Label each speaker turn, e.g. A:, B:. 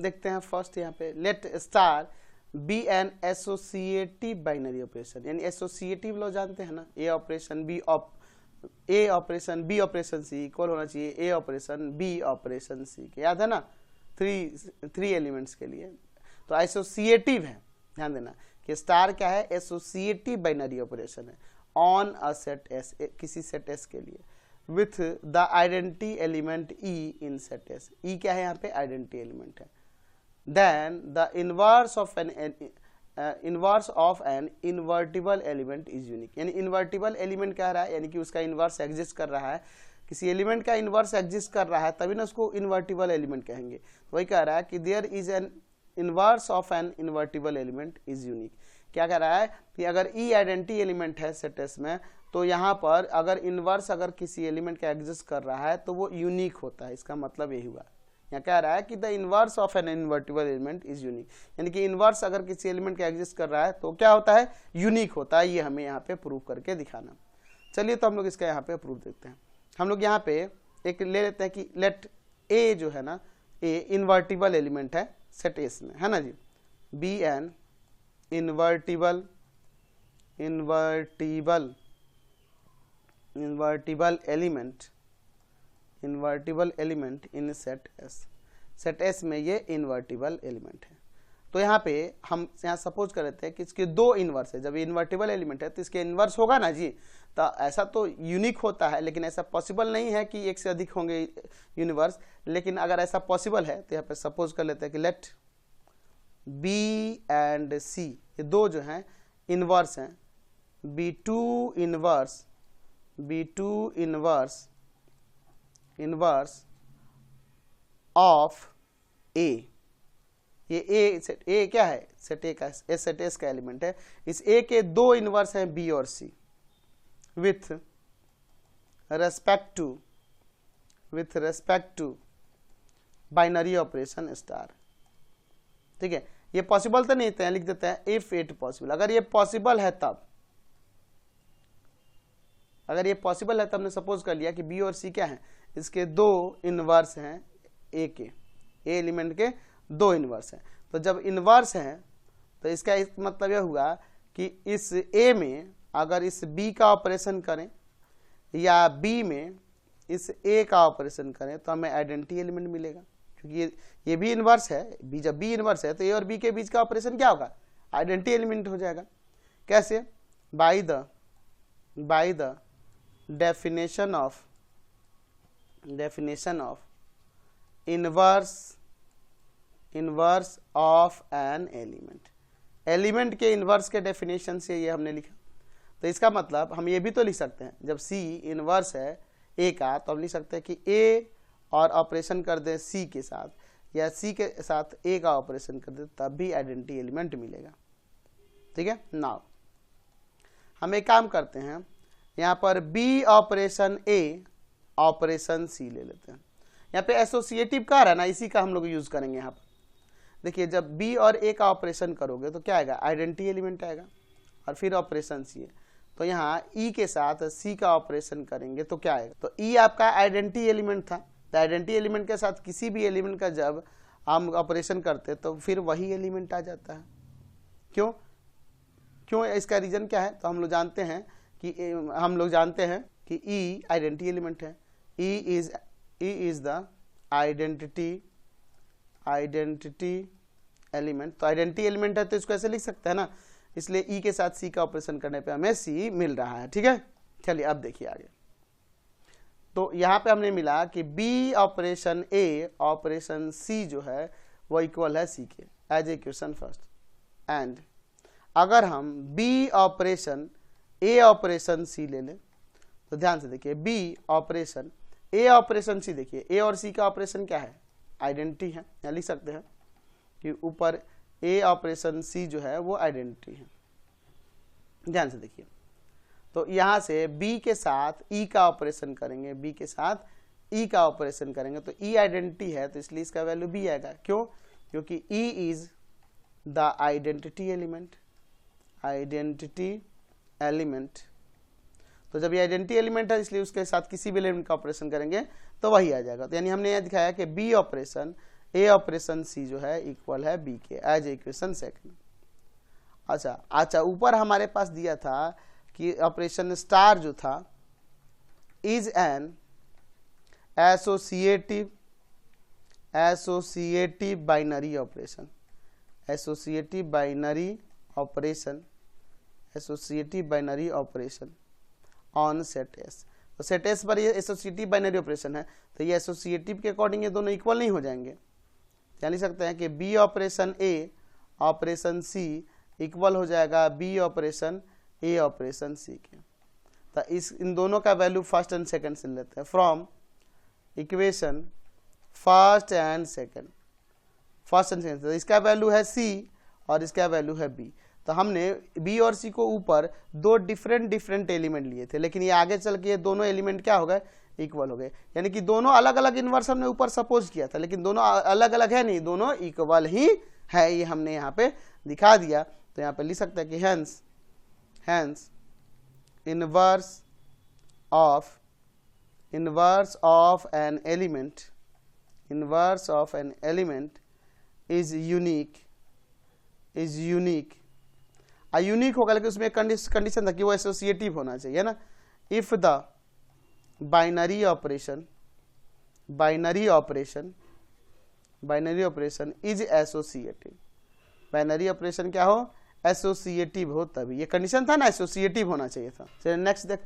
A: हम देखते हैं फर्स्ट यहाँ पे, let star be an associative binary operation, यानी एसोसिएटिव लोग जानते हैं ना, A operation B operation C equal होना चाहिए A operation B operation C के, याद है ना, थ्री एलिमेंट्स के लिए। तो एसोसिएटिव है, ध्यान देना कि स्टार क्या है, एसोसिएटिव बाइनरी ऑपरेशन है ऑन अ सेट एस, किसी सेट एस के लिए, with the identity element E in set S. E क्या है यहाँ पे, आइडेंटिटी एलिमेंट है। Then the inverse of an invertible element is unique, यानी इन्वर्टिबल एलिमेंट कह रहा है, यानी कि उसका इनवर्स एग्जिस्ट कर रहा है, किसी एलिमेंट का इनवर्स एग्जिस्ट कर रहा है तभी ना उसको इन्वर्टिबल एलिमेंट कहेंगे। वही कह रहा है कि there is an inverse of an invertible element is unique. क्या कह रहा है कि अगर ई आइडेंटिटी एलिमेंट है सेट एस में, तो यहाँ पर अगर इनवर्स अगर किसी एलिमेंट का एग्जिस्ट कर रहा है तो वो यूनिक होता है। इसका मतलब यही हुआ, यहाँ कह रहा है कि the inverse of an invertible element is unique, यानी कि इनवर्स अगर किसी एलिमेंट का एग्जिस्ट कर रहा है तो क्या होता है, यूनिक होता है। ये हमें यहाँ पे प्रूव करके दिखाना। चलिए तो हम लोग इसका यहाँ पे प्रूफ देखते हैं। हम लोग यहाँ पे एक ले लेते हैं कि लेट ए जो है ना, ए इन्वर्टिबल एलिमेंट है सेट एस में, है ना जी, B an invertible element in set S. Set S में ये इन्वर्टिबल एलिमेंट है। तो यहाँ पे हम यहाँ सपोज कर लेते हैं कि इसके दो इन्वर्स है। जब ये इन्वर्टिबल एलिमेंट है तो इसके इन्वर्स होगा ना जी, तो ऐसा तो यूनिक होता है, लेकिन ऐसा पॉसिबल नहीं है कि एक से अधिक होंगे यूनिवर्स। लेकिन अगर ऐसा पॉसिबल है तो यहाँ पे सपोज कर लेते हैं कि लेट बी एंड सी, ये दो जो हैं इन्वर्स हैं, बी टू इन्वर्स ऑफ ए। ये ए क्या है, सेट ए का, सेट एस का एलिमेंट है। इस ए के दो इन्वर्स हैं बी और C, with respect to binary operation star. ठीक है, ये पॉसिबल तो नहीं था, लिख देते हैं इफ इट पॉसिबल। अगर ये पॉसिबल है तब, अगर ये पॉसिबल है तब हमने सपोज कर लिया कि बी और सी क्या है, इसके दो इन्वर्स हैं ए के, ए एलिमेंट के दो इन्वर्स हैं। तो जब इन्वर्स हैं तो इसका मतलब यह हुआ कि इस ए में अगर इस बी का ऑपरेशन करें या बी में इस ए का ऑपरेशन करें तो हमें आइडेंटिटी एलिमेंट मिलेगा, क्योंकि ये भी इन्वर्स है। बी जब बी इन्वर्स है तो ए और बी के बीच का ऑपरेशन क्या होगा, आइडेंटिटी एलिमेंट हो जाएगा। कैसे, by the definition of inverse of an element के इनवर्स के डेफिनेशन से ये हमने लिखा। तो इसका मतलब हम ये भी तो लिख सकते हैं, जब सी इनवर्स है ए का तो हम लिख सकते हैं कि ए और ऑपरेशन कर दे सी के साथ, या सी के साथ ए का ऑपरेशन कर दे, तब भी आइडेंटिटी एलिमेंट मिलेगा। ठीक है, नाउ हम एक काम करते हैं, यहाँ पर B operation A operation C ले लेते हैं। यहाँ पे एसोसिएटिव का रहा ना, इसी का हम लोग यूज करेंगे। यहाँ पर देखिए, जब बी और ए का ऑपरेशन करोगे तो क्या आएगा, आइडेंटिटी एलिमेंट आएगा, और फिर ऑपरेशन सी है। तो यहाँ ई के साथ सी का ऑपरेशन करेंगे तो क्या आएगा, तो ई आपका आइडेंटिटी एलिमेंट था। तो आइडेंटिटी एलिमेंट के साथ किसी भी एलिमेंट का जब हम ऑपरेशन करते तो फिर वही एलिमेंट आ जाता है। क्यों, इसका रीजन क्या है, तो हम लोग जानते हैं कि ई आइडेंटिटी एलिमेंट है। E is the identity element. तो आइडेंटिटी एलिमेंट है तो इसको ऐसे लिख सकते हैं ना, इसलिए ई के साथ सी का ऑपरेशन करने पे हमें सी मिल रहा है। ठीक है, चलिए अब देखिए आगे। तो यहाँ पे हमने मिला कि B operation A operation C जो है वो इक्वल है सी के, as a question first. And अगर हम B operation A operation C ले लें तो ध्यान से देखिए, B operation A operation C, देखिए ए और सी का ऑपरेशन क्या है, आइडेंटिटी है। यहाँ लिख सकते हैं कि ऊपर ए ऑपरेशन सी जो है वो आइडेंटिटी है। ध्यान से देखिए, तो यहाँ से बी के साथ ई का ऑपरेशन करेंगे, बी के साथ ई का ऑपरेशन करेंगे तो ई आइडेंटिटी है, तो इसलिए इसका वैल्यू बी आएगा। क्यों, क्योंकि E is the identity element. तो जब ये आइडेंटिटी एलिमेंट है इसलिए उसके साथ किसी भी एलिमेंट का ऑपरेशन करेंगे तो वही आ जाएगा। तो यानी हमने यह दिखाया कि B operation A operation C जो है इक्वल है बी के, एज इक्वेशन सेकंड। अच्छा ऊपर हमारे पास दिया था कि ऑपरेशन स्टार जो था is an associative binary operation, associative binary operation on set S. तो सेट एस पर ये एसोसिएटिव बाइनरी ऑपरेशन है, तो ये एसोसिएटिव के अकॉर्डिंग ये दोनों इक्वल नहीं हो जाएंगे। क्या लिख सकते हैं कि B operation A operation C equal हो जाएगा B operation A operation C के। तो इन दोनों का वैल्यू फर्स्ट एंड सेकंड से लेते हैं from equation first and second. तो इसका वैल्यू है सी और इसका वैल्यू है बी। तो हमने बी और सी को ऊपर दो डिफरेंट एलिमेंट लिए थे, लेकिन ये आगे चल के ये दोनों एलिमेंट क्या हो गए, इक्वल हो गए। यानी कि दोनों अलग अलग इन्वर्स हमने ऊपर सपोज किया था, लेकिन दोनों अलग अलग है नहीं, दोनों इक्वल ही है, ये हमने यहाँ पे दिखा दिया। तो यहाँ पे लिख सकते हैं कि hence inverse of an element is unique. Unique होगा, लेकिन उसमें कंडीशन था कि वो एसोसिएटिव होना चाहिए ना। If the binary operation is associative, binary operation क्या हो, एसोसिएटिव हो, तभी ये कंडीशन था ना, एसोसिएटिव होना चाहिए था। चलिए नेक्स्ट देखते